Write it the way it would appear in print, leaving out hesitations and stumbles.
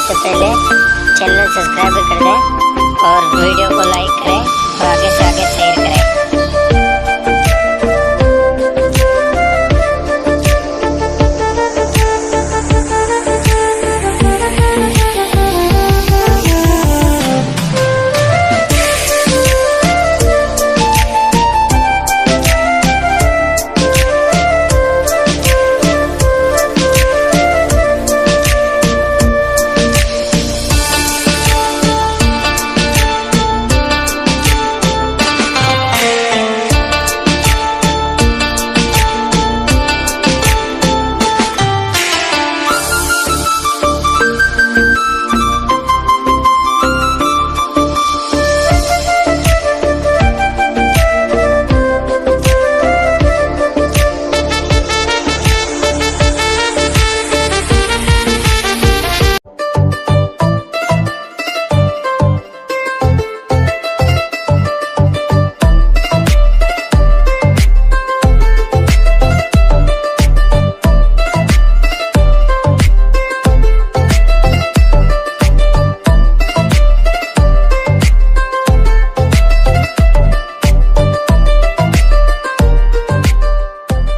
से पहले channel subscribe कर दें और वीडियो को लाइक करें और आगे से आगे शेयर